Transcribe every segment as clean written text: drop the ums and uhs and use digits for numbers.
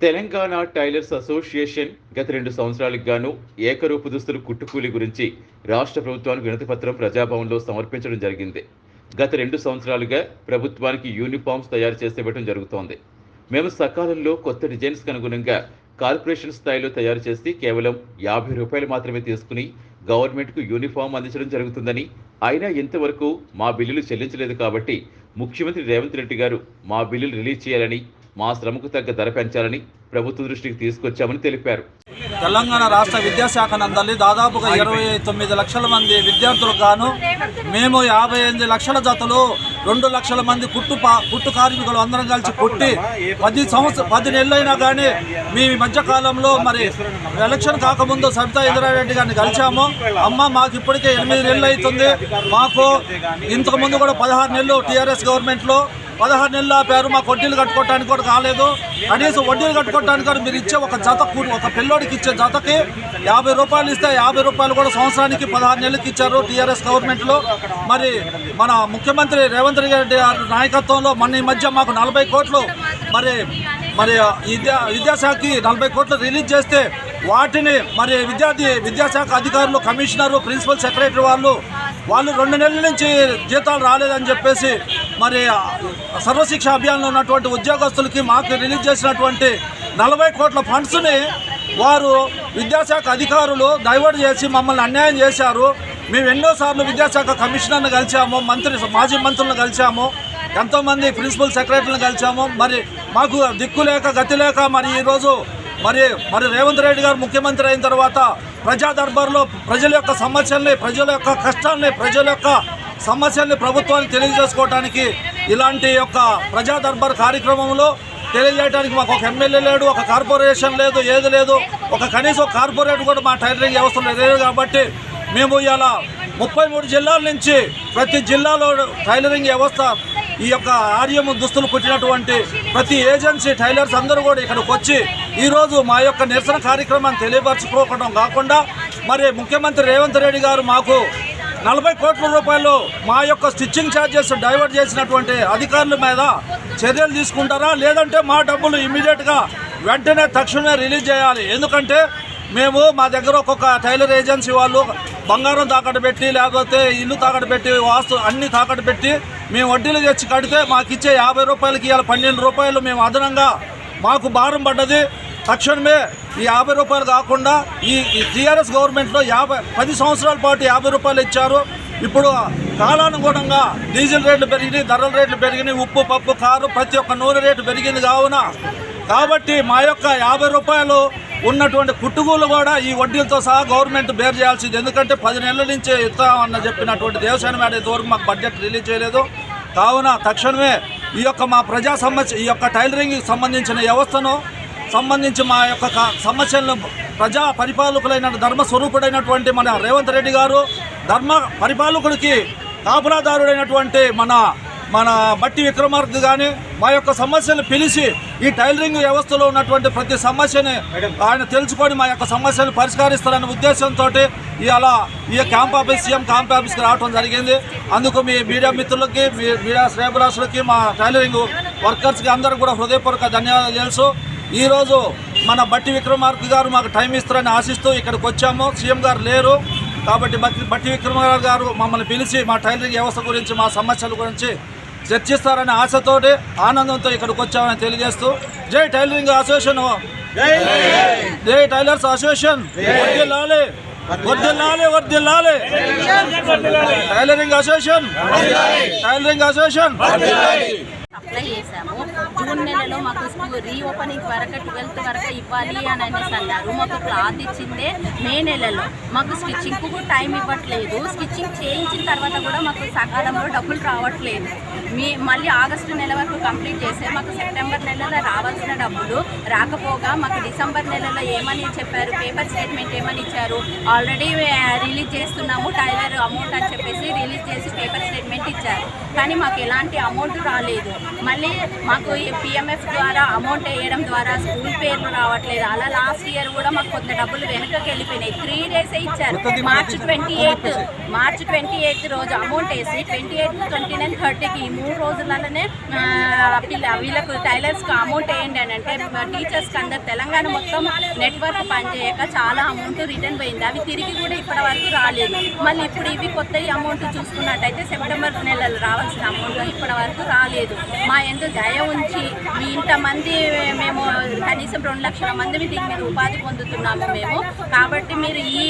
Telangana tailors association గత 2 సంవత్సరాలకు గాను ఏకరూపు దుస్తులు కుట్టుకూలి గురించి రాష్ట్ర ప్రభుత్వానికి వినతిపత్రం ప్రజాభవన్లో సమర్పించడం జరిగింది. గత 2 సంవత్సరాలుగా ప్రభుత్వానికి యూనిఫామ్స్ తయారు చేసి ఇవ్వడం జరుగుతోంది. మేము సకాలంలో కొత్త డిజైన్స్కి అనుగుణంగా కార్పొరేషన్ స్థాయిలో తయారు చేసి కేవలం ₹50 మాత్రమే తీసుకుని గవర్నమెంట్కు యూనిఫామ్ అందించడం జరుగుతుందని, అయినా ఇంతవరకు మా బిల్లులు చెల్లించలేదు కాబట్టి ముఖ్యమంత్రి రేవంత్ రెడ్డి గారు మా బిల్లులు రిలీజ్ చేయాలని, మా శ్రమకు తగ్గ ధర పెంచాలని ప్రభుత్వ దృష్టికి తీసుకొచ్చామని తెలిపారు. తెలంగాణ రాష్ట్ర విద్యాశాఖ నందలి దాదాపుగా 29 లక్షల మంది విద్యార్థులకు గాను మేము 58 లక్షల జతలు 2 లక్షల మంది కుట్టు కార్మికులు అందరం కలిసి కుట్టి 10 నెలలైనా కానీ మీ మధ్యకాలంలో మరి ఎలక్షన్ కాకముందు సబితా ఇంద్రారెడ్డి గారిని కలిసాము. అమ్మ మాకు ఇప్పటికే 8 నెలలు అవుతుంది, మాకు ఇంతకుముందు కూడా 16 నెలలు టీఆర్ఎస్ గవర్నమెంట్లో 16 నెలలు ఆపారు, మాకు వడ్డీలు కట్టుకోవడానికి కూడా కాలేదు. కనీసం వడ్డీలు కట్టుకోవడానికి కూడా మీరు ఇచ్చే ఒక జత ఒక పిల్లోడికి ఇచ్చే జతకి ₹50 ఇస్తే ₹50 కూడా సంవత్సరానికి 16 నెలలకి ఇచ్చారు టీఆర్ఎస్ గవర్నమెంట్లో. మరి మన ముఖ్యమంత్రి రేవంత్ రెడ్డి గారి నాయకత్వంలో ఈ మధ్య మాకు 40 కోట్లు మరి విద్యాశాఖకి 40 కోట్లు రిలీజ్ చేస్తే వాటిని మరి విద్యాశాఖ అధికారులు, కమిషనరు, ప్రిన్సిపల్ సెక్రటరీ వాళ్ళు 2 నెలల నుంచి జీతాలు రాలేదని చెప్పేసి మరి సర్వశిక్ష అభియాన్లో ఉన్నటువంటి ఉద్యోగస్తులకి మాకు రిలీజ్ చేసినటువంటి 40 కోట్ల ఫండ్స్ని వారు విద్యాశాఖ అధికారులు డైవర్ట్ చేసి మమ్మల్ని అన్యాయం చేశారు. మేము ఎన్నోసార్లు విద్యాశాఖ కమిషనర్ని కలిసాము, మాజీ మంత్రులను కలిసాము, ఎంతోమంది ప్రిన్సిపల్ సెక్రటరీలను కలిసాము. మరి మాకు దిక్కు లేక గతి లేక మరి ఈరోజు మరి రేవంత్ రెడ్డి గారు ముఖ్యమంత్రి అయిన తర్వాత ప్రజా దర్బార్లో ప్రజల యొక్క సమస్యల్ని, ప్రజల యొక్క కష్టాన్ని, ప్రజల యొక్క సమస్యల్ని ప్రభుత్వానికి తెలియజేసుకోవడానికి ఇలాంటి యొక్క ప్రజా దర్బార్ కార్యక్రమంలో తెలియజేయడానికి మాకు ఒక ఎమ్మెల్యే లేడు, ఒక కార్పొరేషన్ లేదు, ఏది లేదు, కనీసం కార్పొరేట్ కూడా మా టైలరింగ్ వ్యవస్థలో లేదు. కాబట్టి మేము ఇలా 33 జిల్లాల నుంచి ప్రతి జిల్లాలో టైలరింగ్ వ్యవస్థ ఈ యొక్క ఆర్యం దుస్తులు కుట్టినటువంటి ప్రతి ఏజెన్సీ టైలర్స్ అందరూ కూడా ఇక్కడికి వచ్చి ఈరోజు మా యొక్క నిరసన కార్యక్రమాన్ని తెలియపరచుకోవడం కాకుండా మరి ముఖ్యమంత్రి రేవంత్ రెడ్డి గారు మాకు 40 కోట్ల రూపాయలు మా యొక్క స్టిచ్చింగ్ ఛార్జెస్ డైవర్ట్ చేసినటువంటి అధికారుల మీద చర్యలు తీసుకుంటారా, లేదంటే మా డబ్బులు ఇమ్మీడియట్గా వెంటనే తక్షణమే రిలీజ్ చేయాలి. ఎందుకంటే మా దగ్గర ఒక్కొక్క టైలర్ ఏజెన్సీ వాళ్ళు బంగారం తాకట్టు పెట్టి, లేకపోతే ఇల్లు తాకట్టు పెట్టి, వాస్తు అన్ని తాకట్టు పెట్టి మేము వడ్డీలు తెచ్చి కడితే మాకు ఇచ్చే ₹50కి ఇవాళ ₹12 మేము అదనంగా మాకు భారం పడ్డది. తక్షణమే ఈ ₹50 కాకుండా ఈ టీఆర్ఎస్ గవర్నమెంట్లో 10 సంవత్సరాల పాటు ₹50 ఇచ్చారు. ఇప్పుడు కాలానుగుణంగా డీజిల్ రేట్లు పెరిగినాయి, ధరల రేట్లు పెరిగినాయి, ఉప్పు, పప్పు, కారు, ప్రతి ఒక్క నూనె రేటు పెరిగింది కాబట్టి మా యొక్క ₹50 ఉన్నటువంటి కుట్టుగూలు కూడా ఈ వడ్డీలతో సహా గవర్నమెంట్ బేర్ చేయాల్సింది. ఎందుకంటే 10 నెలల నుంచే ఇస్తామని చెప్పినటువంటి దేవసేన మేడ ఇంతవరకు మాకు బడ్జెట్ రిలీజ్ చేయలేదు. కావున తక్షణమే ఈ యొక్క మా ప్రజా సమస్య, ఈ యొక్క టైలరింగ్కి సంబంధించిన వ్యవస్థను సంబంధించి మా యొక్క సమస్యలను ప్రజా పరిపాలకులైన ధర్మస్వరూపుడైనటువంటి మన రేవంత్ రెడ్డి గారు, ధర్మ పరిపాలకుడికి కాపులాదారుడైనటువంటి మన బట్టి విక్రమార్క కానీ మా యొక్క సమస్యను పిలిచి ఈ టైలరింగ్ వ్యవస్థలో ఉన్నటువంటి ప్రతి సమస్యని ఆయన తెలుసుకొని మా యొక్క సమస్యలు పరిష్కరిస్తారనే ఉద్దేశంతో ఈ క్యాంప్ ఆఫీస్, సీఎం క్యాంప్ ఆఫీస్కి రావడం జరిగింది. అందుకు మీ మీడియా మిత్రులకి, మీడియా శ్రేయభిలాషులకి, మా టైలరింగ్ వర్కర్స్కి అందరూ కూడా హృదయపూర్వక ధన్యవాదాలు తెలుసు. ఈరోజు మన బట్టి విక్రమార్క గారు మాకు టైం ఇస్తారని ఆశిస్తూ ఇక్కడికి వచ్చాము. సీఎం గారు లేరు కాబట్టి బట్టి విక్రమార్క గారు మమ్మల్ని పిలిచి మా టైలరింగ్ వ్యవస్థ గురించి, మా సమస్యల గురించి చర్చిస్తారనే ఆశతోటి, ఆనందంతో ఇక్కడికి వచ్చామని తెలియజేస్తూ జై టైలరింగ్ అసోసియేషన్, జై టైలర్స్ అసోసియేషన్, వర్ధిల్లాలి వర్ధిల్లాలి tailoring association, tailoring association. Apply చేసాము. జూన్ నెలలో మాకు స్కూల్ రీఓపెనింగ్ వరకు 12th వరకు ఇవ్వాలి అని అనేసి అన్నారు. మాకు క్లాత్ ఇచ్చిందే మే నెలలో, మాకు స్టిచ్చింగ్కు కూడా టైం ఇవ్వట్లేదు. స్టిచ్చింగ్ చేయించిన తర్వాత కూడా మాకు సకాలంలో డబ్బులు రావట్లేదు. మళ్ళీ ఆగస్టు నెల వరకు కంప్లీట్ చేస్తే మాకు సెప్టెంబర్ నెలలో రావాల్సిన డబ్బులు రాకపోగా మాకు డిసెంబర్ నెలలో ఏమని చెప్పారు, పేపర్ స్టేట్మెంట్ ఏమని ఇచ్చారు, ఆల్రెడీ రిలీజ్ చేస్తున్నాము టైలర్ అమౌంట్ అని చెప్పేసి రిలీజ్ చేసి పేపర్ స్టేట్మెంట్ ఇచ్చారు. కానీ మాకు ఎలాంటి అమౌంట్ రాలేదు. మళ్ళీ మాకు PMF ద్వారా అమౌంట్ వేయడం ద్వారా స్కూల్ పేర్లు రావట్లేదు. అలా లాస్ట్ ఇయర్ కూడా మాకు కొంత డబ్బులు వెనుకకి వెళ్ళిపోయినాయి. 3 days ఇచ్చారు. మార్చి 28 రోజు అమౌంట్ వేసి 28, 29, 30కి ఈ 3 రోజులలోనే వీళ్ళకు టైలర్స్కి అమౌంట్ వేయండి అని అంటే టీచర్స్కి అందరు తెలంగాణ మొత్తం నెట్వర్క్ పనిచేయక చాలా అమౌంట్ రిటర్న్ పోయింది. అవి తిరిగి కూడా ఇప్పటి వరకు రాలేదు. మళ్ళీ ఇప్పుడు ఇవి కొత్త అమౌంట్ చూసుకున్నట్టయితే సెప్టెంబర్ నెలలో రావాల్సిన అమౌంట్ ఇప్పటి వరకు రాలేదు. మా ఎందు దయ ఉంచి మీ ఇంతమంది మేము కనీసం 2 లక్షల మంది దీని మీద ఉపాధి పొందుతున్నాము మేము. కాబట్టి మీరు ఈ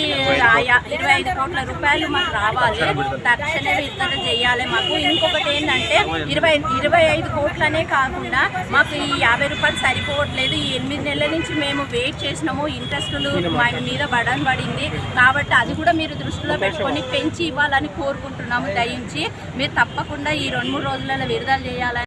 25 కోట్ల రూపాయలు మాకు రావాలి, తక్షణమే విడుదల చేయాలి మాకు. ఇంకొకటి ఏంటంటే 25 కోట్లనే కాకుండా మాకు ఈ 50 రూపాయలు సరిపోవట్లేదు. ఈ 8 నెలల నుంచి మేము వెయిట్ చేసినాము, ఇంట్రెస్టులు మా మీద బడన్ పడింది. కాబట్టి అది కూడా మీరు దృష్టిలో పెట్టుకొని పెంచి ఇవ్వాలని కోరుకుంటున్నాము. దయించి మీరు తప్పకుండా ఈ 2-3 రోజులలో విడుదల చేయాలని